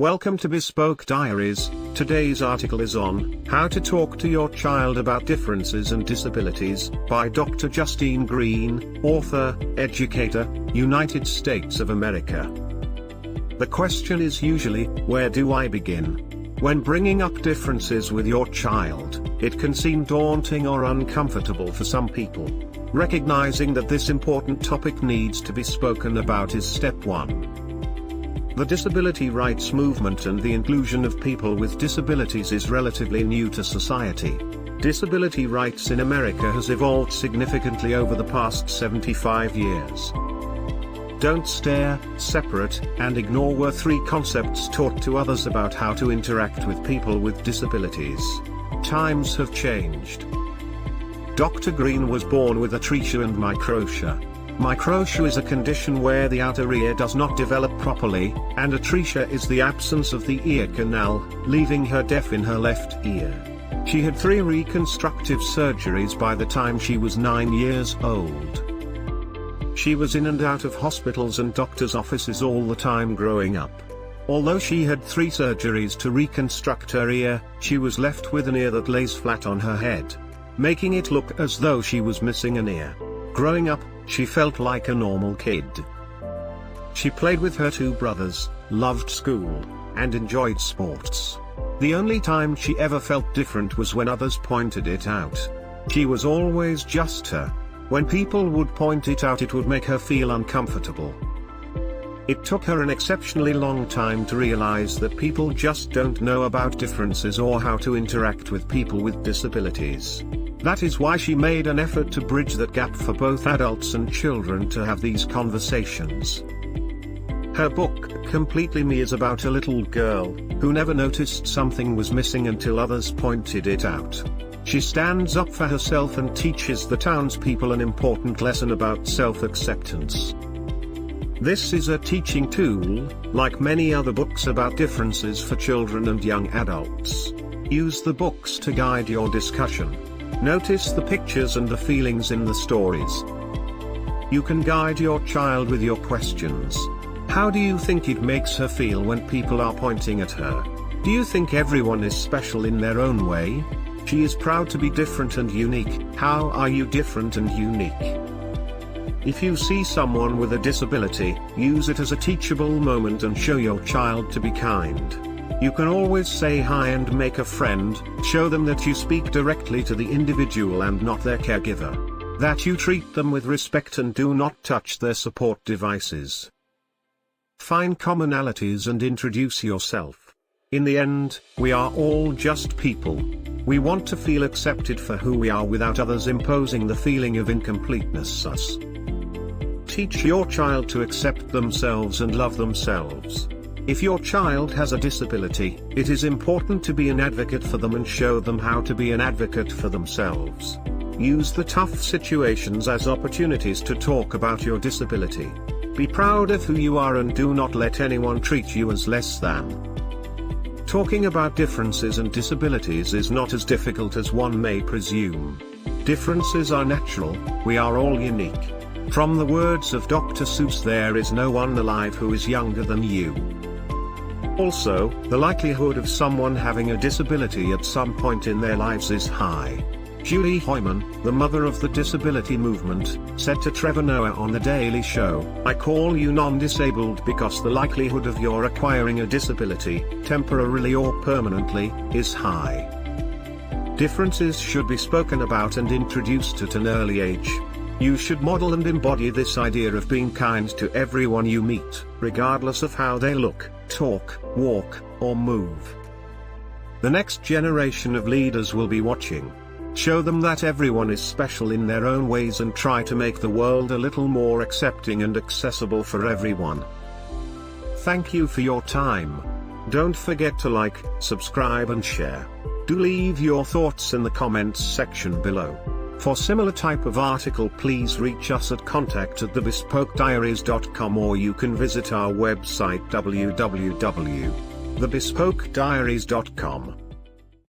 Welcome to Bespoke Diaries. Today's article is on How to Talk to Your Child About Differences and Disabilities by Dr. Justine Green, author, educator, United States of America. The question is usually, where do I begin? When bringing up differences with your child, it can seem daunting or uncomfortable for some people. Recognizing that this important topic needs to be spoken about is step one. The disability rights movement and the inclusion of people with disabilities is relatively new to society. Disability rights in America has evolved significantly over the past 75 years. Don't stare, separate, and ignore were three concepts taught to others about how to interact with people with disabilities. Times have changed. Dr. Green was born with atresia and microtia. Microtia is a condition where the outer ear does not develop properly, and atresia is the absence of the ear canal, leaving her deaf in her left ear. She had 3 reconstructive surgeries by the time she was 9 years old. She was in and out of hospitals and doctors' offices all the time growing up. Although she had 3 surgeries to reconstruct her ear, she was left with an ear that lays flat on her head, making it look as though she was missing an ear. Growing up, she felt like a normal kid. She played with her 2 brothers, loved school, and enjoyed sports. The only time she ever felt different was when others pointed it out. She was always just her. When people would point it out, it would make her feel uncomfortable. It took her an exceptionally long time to realize that people just don't know about differences or how to interact with people with disabilities. That is why she made an effort to bridge that gap for both adults and children to have these conversations. Her book, Completely Me, is about a little girl who never noticed something was missing until others pointed it out. She stands up for herself and teaches the townspeople an important lesson about self-acceptance. This is a teaching tool, like many other books about differences for children and young adults. Use the books to guide your discussion. Notice the pictures and the feelings in the stories. You can guide your child with your questions. How do you think it makes her feel when people are pointing at her? Do you think everyone is special in their own way? She is proud to be different and unique. How are you different and unique? If you see someone with a disability, use it as a teachable moment and show your child to be kind. You can always say hi and make a friend. Show them that you speak directly to the individual and not their caregiver. That you treat them with respect and do not touch their support devices. Find commonalities and introduce yourself. In the end, we are all just people. We want to feel accepted for who we are without others imposing the feeling of incompleteness on us. Teach your child to accept themselves and love themselves. If your child has a disability, it is important to be an advocate for them and show them how to be an advocate for themselves. Use the tough situations as opportunities to talk about your disability. Be proud of who you are and do not let anyone treat you as less than. Talking about differences and disabilities is not as difficult as one may presume. Differences are natural, we are all unique. From the words of Dr. Seuss, there is no one alive who is younger than you. Also, the likelihood of someone having a disability at some point in their lives is high. Julie Hoyman, the mother of the disability movement, said to Trevor Noah on The Daily Show, "I call you non-disabled because the likelihood of your acquiring a disability, temporarily or permanently, is high." Differences should be spoken about and introduced at an early age. You should model and embody this idea of being kind to everyone you meet, regardless of how they look, talk, walk, or move. The next generation of leaders will be watching. Show them that everyone is special in their own ways and try to make the world a little more accepting and accessible for everyone. Thank you for your time. Don't forget to like, subscribe and share. Do leave your thoughts in the comments section below. For similar type of article, please reach us at contact@thebespokediaries.com, or you can visit our website www.thebespokediaries.com.